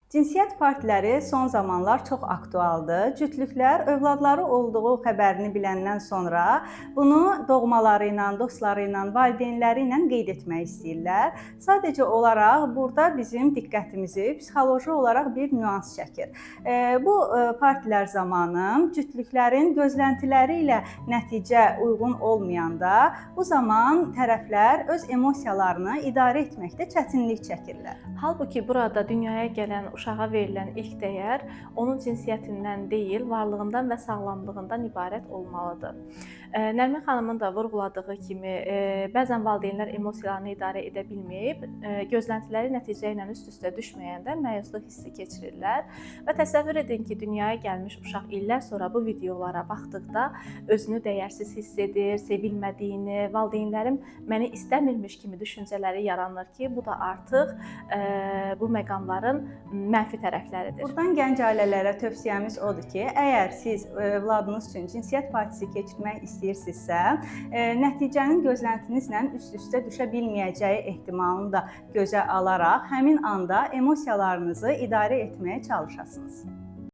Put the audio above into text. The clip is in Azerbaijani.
Cinsiyyət partiləri son zamanlar çox aktualdır. Cütlüklər övladları olduğu xəbərini biləndən sonra bunu doğmaları ilə, dostları ilə, valideynləri ilə qeyd etmək istəyirlər. Sadəcə olaraq burada bizim diqqətimizi psixoloji olaraq bir nüans çəkir. Bu partilər zamanı cütlüklərin gözləntiləri ilə nəticə uyğun olmayanda bu zaman tərəflər öz emosiyalarını idarə etməkdə çətinlik çəkirlər. Halbuki burada dünyaya gələn uşağa verilən ilk dəyər onun cinsiyyətindən deyil, varlığından və sağlamlığından ibarət olmalıdır. Nərmin xanımın da vurğuladığı kimi, bəzən valideynlər emosiyalarını idarə edə bilməyib, gözləntiləri nəticə ilə üst-üstə düşməyəndə məyusluq hissi keçirirlər və təsəvvür edin ki, dünyaya gəlmiş uşaq illər sonra bu videolara baxdıqda özünü dəyərsiz hiss edir, sevilmədiyini, valideynlərim məni istəmirmiş kimi düşüncələri yaranır ki, bu da artıq bu məqamların mənfi tərəfləridir. Buradan gənc ailələrə tövsiyəmiz odur ki, əgər siz övladınız üçün cinsiyyət partisi keçirmək istəyirsinizsə, nəticənin gözləntinizlə üst-üstə düşə bilməyəcəyi ehtimalını da gözə alaraq həmin anda emosiyalarınızı idarə etməyə çalışasınız.